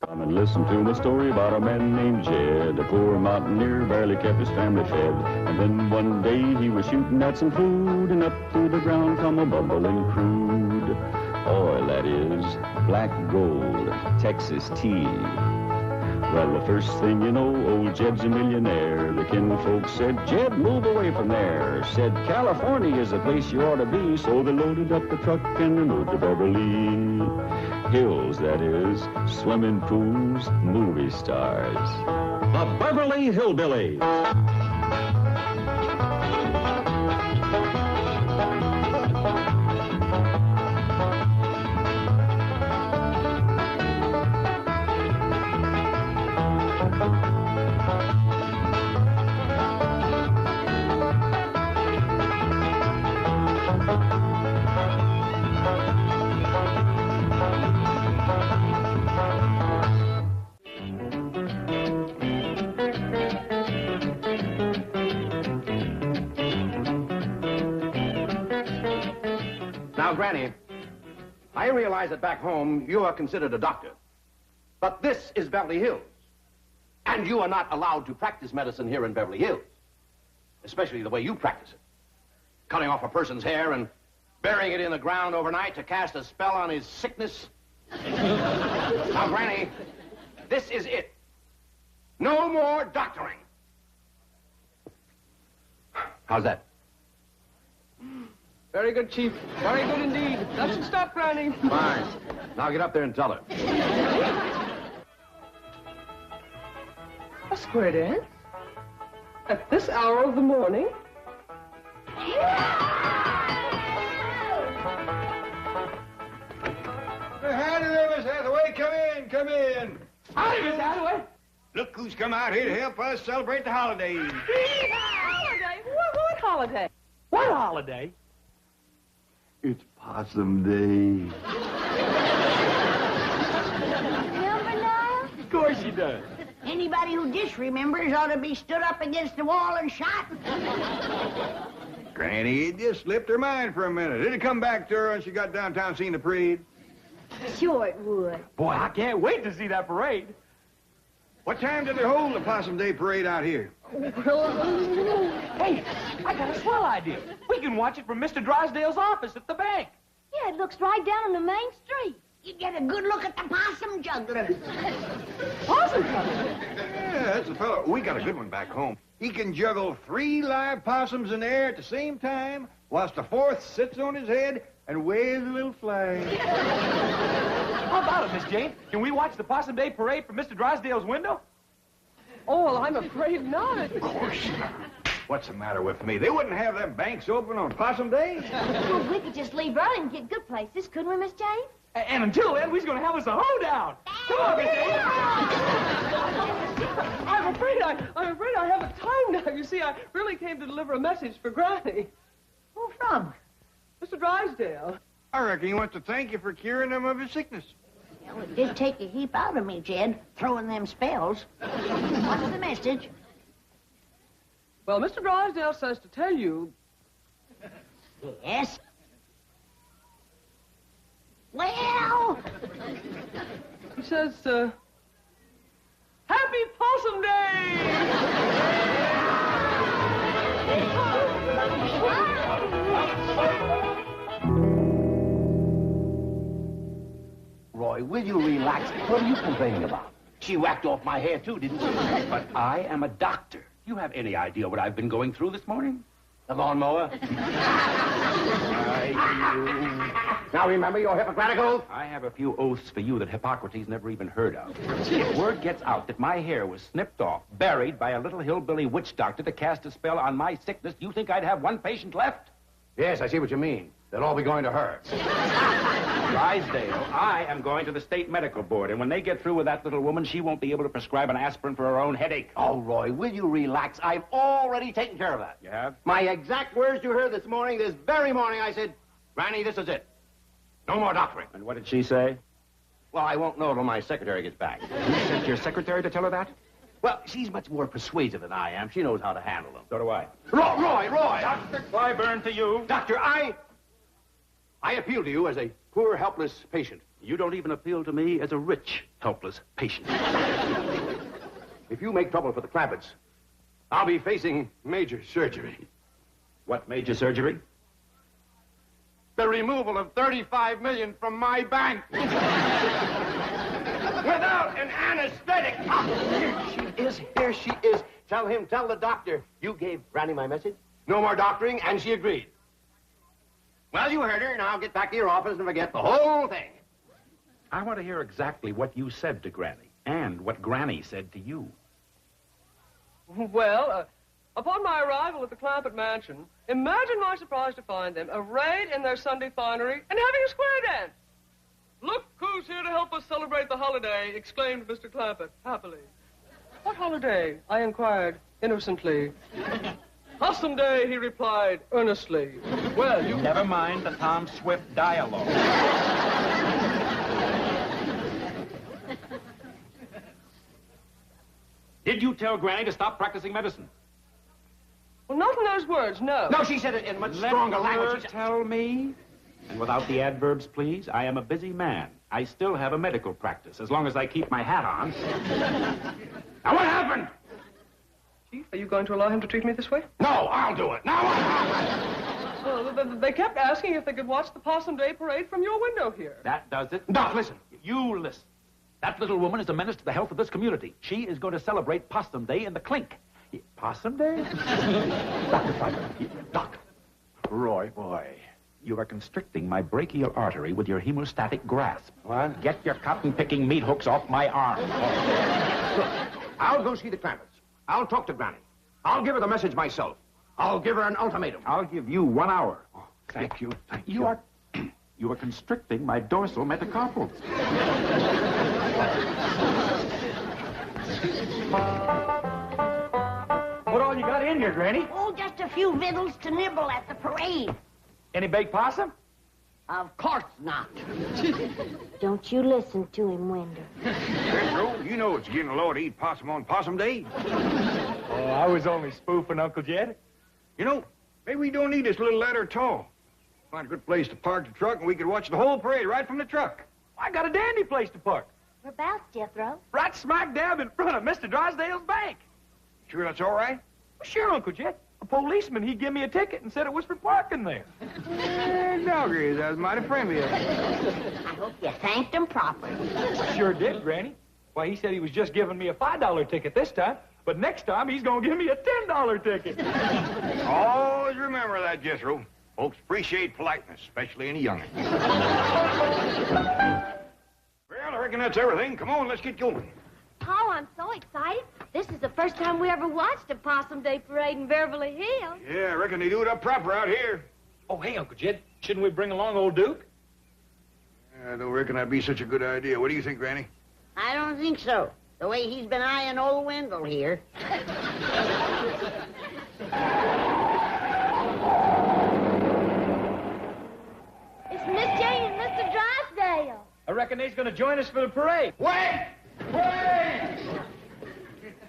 Come and listen to my story about a man named Jed. A poor mountaineer barely kept his family fed. And then one day he was shooting at some food, and up through the ground come a bubbling crude oil, that is, black gold, Texas tea. Well, the first thing you know, old Jed's a millionaire. The kinfolk said, Jed, move away from there. Said, California is the place you ought to be. So they loaded up the truck and they moved to Beverly Hills, that is, swimming pools, movie stars. The Beverly HillBillies. Now, Granny, I realize that back home you are considered a doctor. But this is Beverly Hills. And you are not allowed to practice medicine here in Beverly Hills. Especially the way you practice it. Cutting off a person's hair and burying it in the ground overnight to cast a spell on his sickness. Now, Granny, this is it. No more doctoring. How's that? Very good, Chief. Very good indeed. That should stop, Granny. Fine. Now get up there and tell her. A square dance? At this hour of the morning? Howdy there, Miss Hathaway. Come in. Howdy, Miss Hathaway. Look who's come out here to help us celebrate the holidays. Holiday? What holiday? What holiday? It's Possum Day. Remember now? Of course she does. Anybody who disremembers ought to be stood up against the wall and shot. Granny, it just slipped her mind for a minute. It'd come back to her when she got downtown seeing the parade. Sure it would. Boy, I can't wait to see that parade. What time do they hold the Possum Day parade out here? Hey, I got a swell idea. We can watch it from Mr. Drysdale's office at the bank. Yeah, it looks right down on the main street. You get a good look at the possum juggler. Possum juggler? Yeah, that's the fellow. We got a good one back home. He can juggle 3 live possums in the air at the same time, whilst the 4th sits on his head and waves a little flag. How about it, Miss Jane? Can we watch the Possum Day parade from Mr. Drysdale's window? Oh, well, I'm afraid not. Of course not. What's the matter with me? They wouldn't have them banks open on Possum Day? Well, we could just leave early and get good places, couldn't we, Miss Jane? And until then, we're going to have us a hoedown. Come on, Miss Jane. I'm afraid I haven't time now. You see, I really came to deliver a message for Granny. Who from? Mr. Drysdale. I reckon he wants to thank you for curing him of his sickness. Well, it did take a heap out of me, Jed, throwing them spells. What's the message? Well, Mr. Drysdale says to tell you... Yes? Well... He says, Happy Possum Day! Roy, will you relax? What are you complaining about? She whacked off my hair, too, didn't she? But I am a doctor. Do you have any idea what I've been going through this morning? The lawnmower? Now remember your Hippocratic oath? I have a few oaths for you that Hippocrates never even heard of. If word gets out that my hair was snipped off, buried by a little hillbilly witch doctor to cast a spell on my sickness, do you think I'd have one patient left? Yes, I see what you mean. They'll all be going to her. Drysdale, I am going to the state medical board, and when they get through with that little woman, she won't be able to prescribe an aspirin for her own headache. Oh, Roy, will you relax? I've already taken care of that. You have? My exact words you heard this morning, this very morning, I said, Granny, this is it. No more doctoring. And what did she say? Well, I won't know till my secretary gets back. You sent your secretary to tell her that? Well, she's much more persuasive than I am. She knows how to handle them. So do I. Roy! Dr. Clyburn to you. Doctor, I appeal to you as a poor, helpless patient. You don't even appeal to me as a rich, helpless patient. If you make trouble for the Clampetts, I'll be facing major surgery. What major surgery? The removal of $35 million from my bank. Without an anesthetic. Here she is. Tell the doctor you gave Granny my message. No more doctoring, and she agreed. Well, you heard her. Now get back to your office and forget the whole thing. I want to hear exactly what you said to Granny and what Granny said to you. Well, upon my arrival at the Clampett mansion, imagine my surprise to find them arrayed in their Sunday finery and having a square dance. Look who's here to help us celebrate the holiday, exclaimed Mr. Clampett, happily. What holiday? I inquired, innocently. Possum Day, he replied, earnestly. Well, you... Never mind the Tom Swift dialogue. Did you tell Granny to stop practicing medicine? Well, not in those words, no. No, she said it in much stronger language. Tell me. And without the adverbs, please. I am a busy man. I still have a medical practice, as long as I keep my hat on. Now, what happened? Chief, are you going to allow him to treat me this way? No, I'll do it. Now, what happened? Well, they kept asking if they could watch the Possum Day parade from your window here. That does it. Doc, listen. You listen. That little woman is a menace to the health of this community. She is going to celebrate Possum Day in the clink. Possum Day? Dr. Pfeiffer. Doc. Roy, boy. You are constricting my brachial artery with your hemostatic grasp. What? Get your cotton-picking meat hooks off my arm. Look, I'll go see the Clampetts. I'll talk to Granny. I'll give her the message myself. I'll give her an ultimatum. I'll give you 1 hour. Oh, thank you. Thank You are... You are constricting my dorsal metacarpals. What all you got in here, Granny? Oh, just a few victuals to nibble at the parade. Any baked possum? Of course not. Don't you listen to him, Wender. Petro, you know it's getting low to eat possum on Possum Day. Oh, I was only spoofing, Uncle Jed. You know, maybe we don't need this little ladder at all. Find a good place to park the truck, and we could watch the whole parade right from the truck. I got a dandy place to park. Whereabouts, Jethro? Right smack dab in front of Mr. Drysdale's bank. Sure that's all right? Well, sure, Uncle Jed. A policeman, he gave me a ticket and said it was for parking there. Doggy, that was mighty friendly of you. I hope you thanked him properly. Sure did, Granny. Why, he said he was just giving me a $5 ticket this time, but next time he's going to give me a $10 ticket. Always remember that, Jethro. Folks appreciate politeness, especially in a young'un. Well, I reckon that's everything. Come on, let's get going. Oh, I'm so excited. This is the first time we ever watched a Possum Day parade in Beverly Hills. Yeah, I reckon they do it up proper out here. Oh, hey, Uncle Jed, shouldn't we bring along old Duke? I don't reckon that'd be such a good idea. What do you think, Granny? I don't think so. The way he's been eyeing old Wendell here. It's Miss Jane and Mr. Drysdale. I reckon they's going to join us for the parade. Wait! Wait!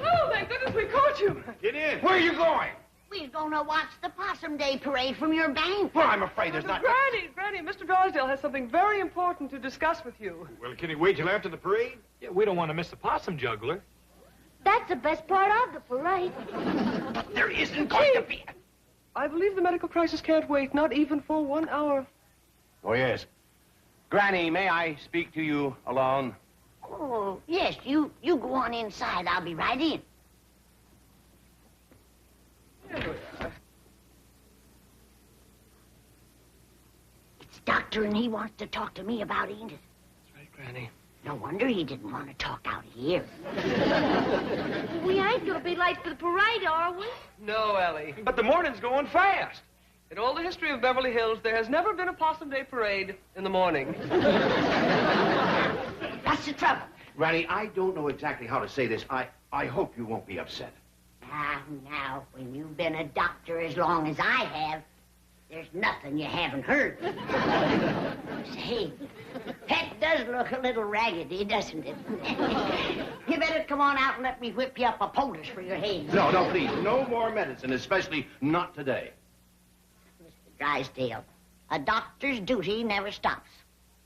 Oh, thank goodness we caught you. Get in. Where are you going? We're gonna watch the Possum Day parade from your bank. Well, I'm afraid there's not... Granny, Mr. Drysdale has something very important to discuss with you. Well, can he wait till after the parade? Yeah, we don't want to miss the possum juggler. That's the best part of the parade. There isn't going to be... I believe the medical crisis can't wait, not even for 1 hour. Oh, yes. Granny, may I speak to you alone? Oh, yes, you go on inside. I'll be right in. It's Doctor, and he wants to talk to me about Edith. That's right, Granny. No wonder he didn't want to talk out here. We ain't gonna be late for the parade, are we? No, Ellie. But the morning's going fast. In all the history of Beverly Hills, there has never been a Possum Day parade in the morning. That's the trouble. Granny, I don't know exactly how to say this. I hope you won't be upset. Now, when you've been a doctor as long as I have, there's nothing you haven't heard. Say, that does look a little raggedy, doesn't it? You better come on out and let me whip you up a poultice for your head. No, please. No more medicine, especially not today. Mr. Drysdale, a doctor's duty never stops.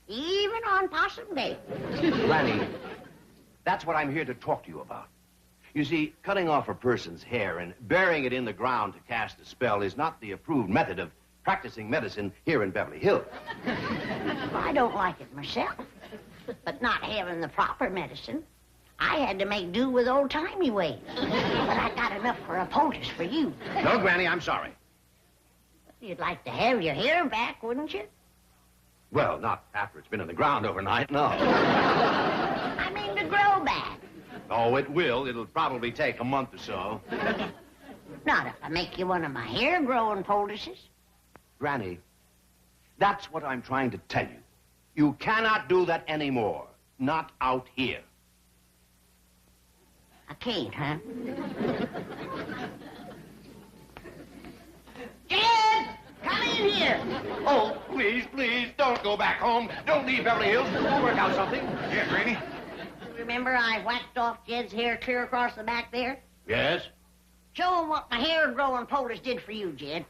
even on Possum Day. Granny, that's what I'm here to talk to you about. You see, cutting off a person's hair and burying it in the ground to cast a spell is not the approved method of practicing medicine here in Beverly Hills. I don't like it myself, but not having the proper medicine, I had to make do with old-timey ways. But I got enough for a poultice for you. No, Granny, I'm sorry. You'd like to have your hair back, wouldn't you? Well, not after it's been in the ground overnight, no. I mean to grow back. Oh, it will. It'll probably take a month or so. Not if I make you one of my hair-growing poultices. Granny, that's what I'm trying to tell you. You cannot do that anymore. Not out here. I can't, huh? Jed! Come in here! Oh, please, don't go back home. Don't leave Beverly Hills. We'll work out something. Yeah, Granny? Remember I whacked off Jed's hair clear across the back there? Yes? Show him what my hair-growing poultice did for you, Jed.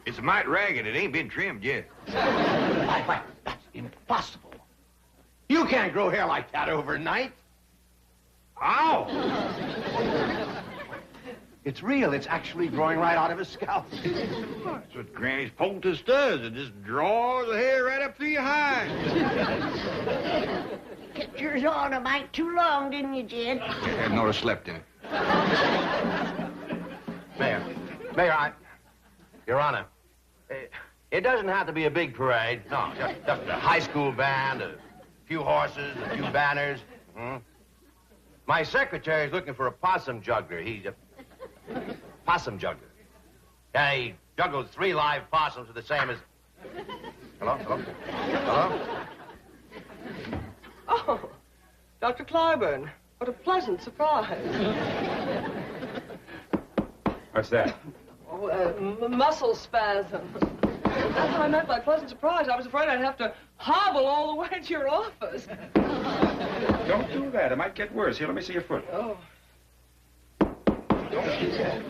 It's a mite ragged. It ain't been trimmed yet. Why, that's impossible. You can't grow hair like that overnight. Ow! It's real. It's actually growing right out of his scalp. That's what Granny's poultice does. It just draws the hair right up through your hide. Kept yours on a mite too long, didn't you, Jed? I hadn't ought to slept in it. Mayor, Your Honor, it doesn't have to be a big parade. No, just a high school band, a few horses, a few banners. My secretary's looking for a possum juggler. He's a possum juggler. Yeah, he juggles 3 live possums with the same as... Hello? Oh, Dr. Clyburn, what a pleasant surprise. What's that? Oh, muscle spasm. That's what I meant by pleasant surprise. I was afraid I'd have to hobble all the way to your office. Don't do that. It might get worse. Here, let me see your foot. Oh. Don't do that.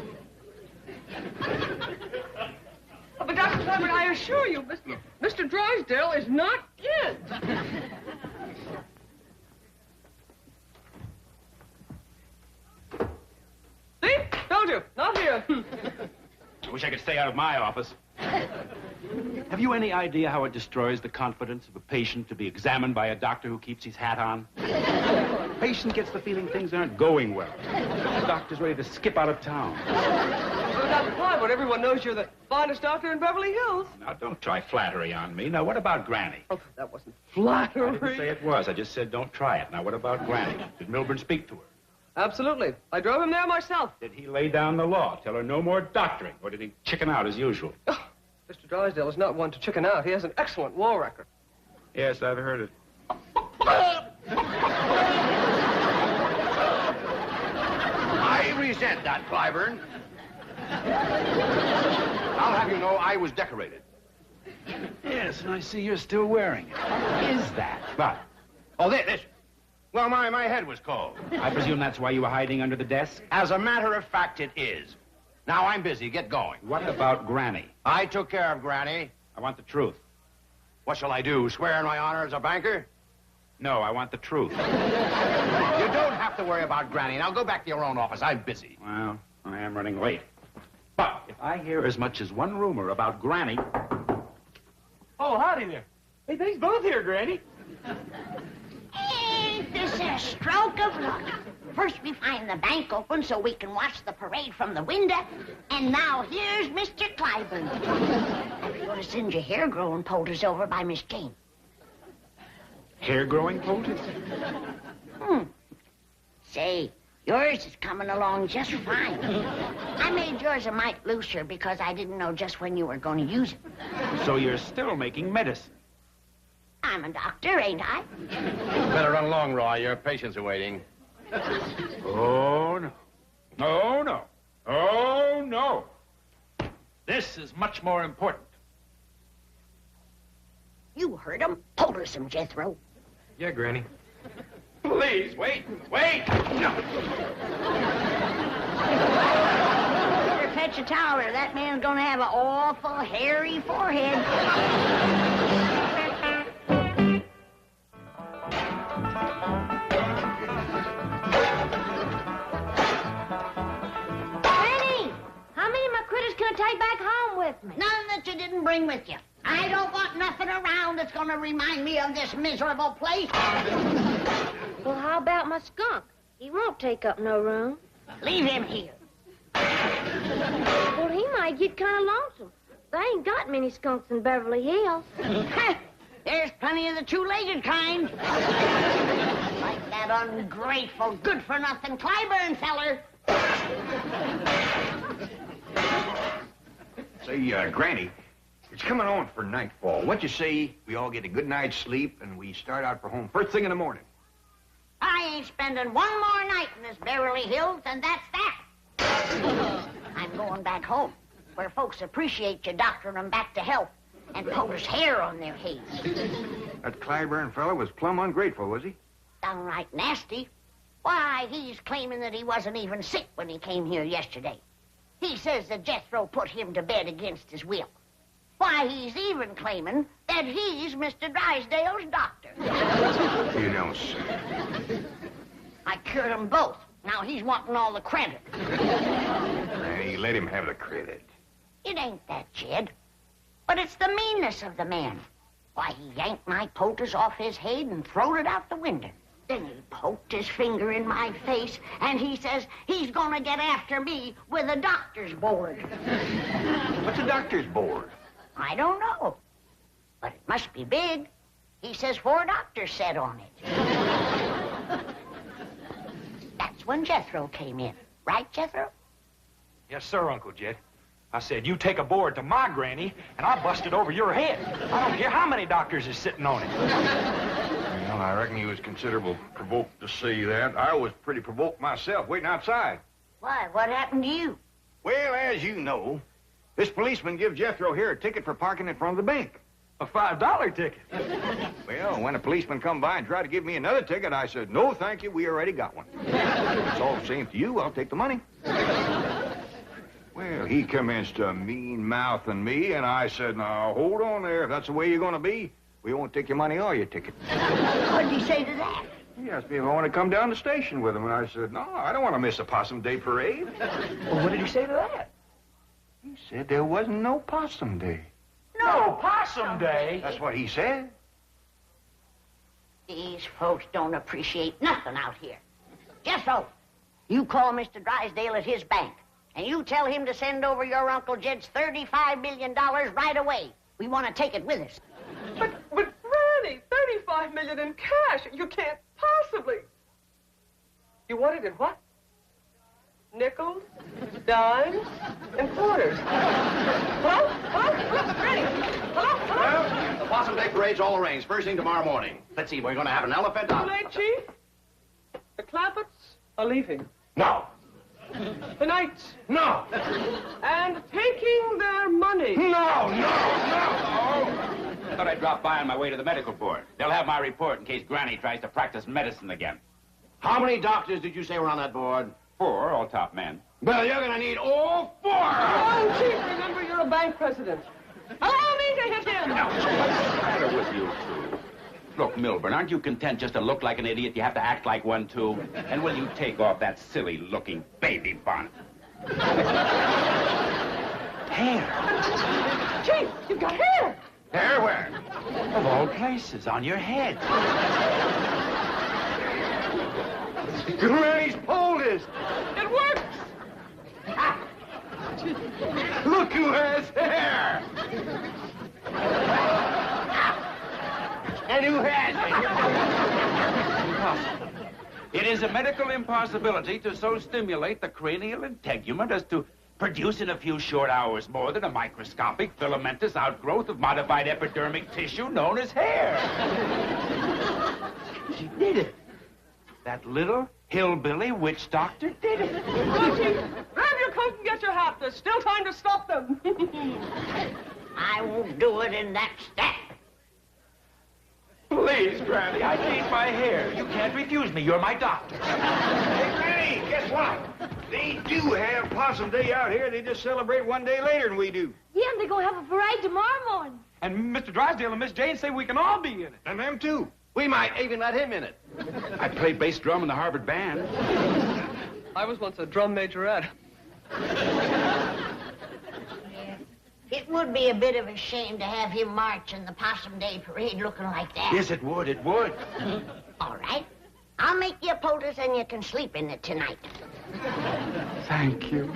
But Dr. Clyburn, I assure you, Mr. Drysdale is not in. See? Told you. Not here. I wish I could stay out of my office. Have you any idea how it destroys the confidence of a patient to be examined by a doctor who keeps his hat on? The patient gets the feeling things aren't going well. The doctor's ready to skip out of town. Well, Dr. Clyburn, everyone knows you're the finest doctor in Beverly Hills. Now, don't try flattery on me. Now, what about Granny? Oh, that wasn't I flattery. didn't say it was. I just said don't try it. Now, what about Granny? Did Milburn speak to her? Absolutely. I drove him there myself. Did he lay down the law, tell her no more doctoring, or did he chicken out as usual? Oh, Mr. Drysdale is not one to chicken out. He has an excellent war record. Yes, I've heard it. I resent that, Clyburn. I'll have you know I was decorated. Yes, and I see you're still wearing it. What is that? What? Oh, this. Well, my head was cold. I presume that's why you were hiding under the desk? As a matter of fact, it is. Now, I'm busy. Get going. What about Granny? I took care of Granny. I want the truth. What shall I do, swear in my honor as a banker? No, I want the truth. You don't have to worry about Granny. Now, go back to your own office. I'm busy. Well, I am running late. But if I hear as much as one rumor about Granny... Oh, howdy there. Hey, they's both here, Granny. Ain't this a stroke of luck? First we find the bank open so we can watch the parade from the window, and now here's Mr. Clyburn. I'm going to send your hair-growing poultice over by Miss Jane. Hair-growing poultice? Say, yours is coming along just fine. I made yours a mite looser because I didn't know just when you were going to use it. So you're still making medicine? I'm a doctor, ain't I? Better run along, Roy. Your patients are waiting. Oh, no. Oh, no. Oh, no. This is much more important. You heard him. Poultice him, Jethro. Yeah, Granny. Please, wait. No. Your bet your $1 that man's gonna have an awful hairy forehead. Granny, how many of my critters can I take back home with me? None that you didn't bring with you. I don't want nothing around that's gonna remind me of this miserable place. Well, how about my skunk? He won't take up no room. Leave him here. Well, he might get kind of lonesome. They ain't got many skunks in Beverly Hills. There's plenty of the two-legged kind. Like that ungrateful, good-for-nothing Clyburn feller. Say, Granny, it's coming on for nightfall. What you say we all get a good night's sleep and we start out for home first thing in the morning? I ain't spending one more night in this Beverly Hills, and that's that. I'm going back home, where folks appreciate you doctoring them back to health and polish hair on their heads. That Clyburn fella was plumb ungrateful, was he? Downright nasty. Why, he's claiming that he wasn't even sick when he came here yesterday. He says that Jethro put him to bed against his will. Why, he's even claiming that he's Mr. Drysdale's doctor. You don't say. I cured them both. Now he's wanting all the credit. Granny, let him have the credit. It ain't that, Jed. But it's the meanness of the man. Why, he yanked my poultice off his head and throwed it out the window. Then he poked his finger in my face, and he says he's gonna get after me with a doctor's board. What's a doctor's board? I don't know. But it must be big. He says 4 doctors sat on it. That's when Jethro came in. Right, Jethro? Yes, sir, Uncle Jed. I said, you take a board to my granny, and I'll bust it over your head. I don't care how many doctors is sitting on it. Well, I reckon he was considerable provoked to see that. I was pretty provoked myself waiting outside. Why, what happened to you? Well, as you know, this policeman gives Jethro here a ticket for parking in front of the bank. A $5 ticket. Well, when a policeman come by and tried to give me another ticket, I said, no, thank you, we already got one. It's all the same to you, I'll take the money. Well, he commenced to mean-mouthing me, and I said, now, hold on there. If that's the way you're going to be, we won't take your money or your ticket. What'd he say to that? He asked me if I want to come down to the station with him, and I said, no, I don't want to miss the Possum Day parade. Well, what did he say to that? He said there wasn't no Possum Day. No Possum Day? That's what he said. These folks don't appreciate nothing out here. Jethro, you call Mr. Drysdale at his bank, and you tell him to send over your Uncle Jed's $35 million right away. We want to take it with us. But Granny, $35 million in cash. You can't possibly. You want it in what? Nickels, dimes, and quarters. Hello? Hello? Granny? Hello? Well, the Possum Day parade's all arranged. First thing tomorrow morning. Let's see, we're going to have an elephant. Too late, Chief. The Clampetts are leaving. No. The Knights. No. And taking their money. No. I thought I'd drop by on my way to the medical board. They'll have my report in case Granny tries to practice medicine again. How many doctors did you say were on that board? 4, all top men. Well, you're going to need all 4. Oh, Chief, remember you're a bank president. Allow me to hit him. Now, what's the matter with you two? Look, Milburn, aren't you content just to look like an idiot? You have to act like one, too. And will you take off that silly-looking baby bonnet? Hair. Chief, you've got hair. Hair where? Of all places, on your head. Granny's poultice. It works. Look who has hair. And who has it? Impossible. It is a medical impossibility to so stimulate the cranial integument as to produce in a few short hours more than a microscopic filamentous outgrowth of modified epidermic tissue known as hair. She did it. That little hillbilly witch doctor did it. Chief, grab your coat and get your hat. There's still time to stop them. I won't do it in that stack. Please, Granny, I need my hair. You can't refuse me. You're my doctor. Hey, Granny, guess Guess what? They do have Possum Day out here. They just celebrate one day later than we do. Yeah, and they're going to have a parade tomorrow morning. And Mr. Drysdale and Miss Jane say we can all be in it. And them too. We might even let him in it. I played bass drum in the Harvard band. I was once a drum majorette. It would be a bit of a shame to have him march in the Possum Day parade looking like that. Yes, it would. It would. All right. I'll make you a poultice and you can sleep in it tonight. Thank you.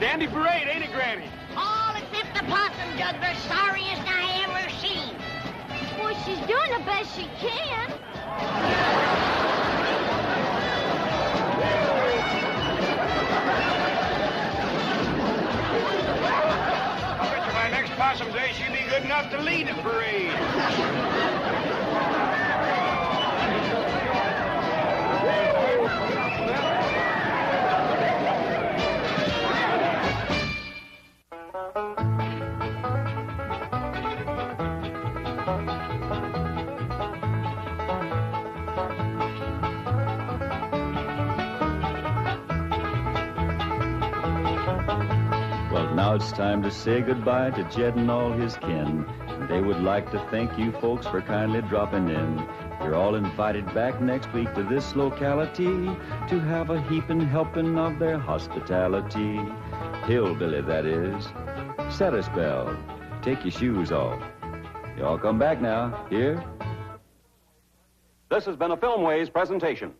Dandy parade, ain't it, Granny? All except the possum juggler, sorriest I ever seen. Well, she's doing the best she can. I bet you by next Possum Day she'll be good enough to lead the parade. Well, now it's time to say goodbye to Jed and all his kin. They would like to thank you folks for kindly dropping in. You're all invited back next week to this locality to have a heaping helping of their hospitality. Hillbilly, that is. Set a spell. Take your shoes off. Y'all come back now. Here? This has been a Filmways presentation.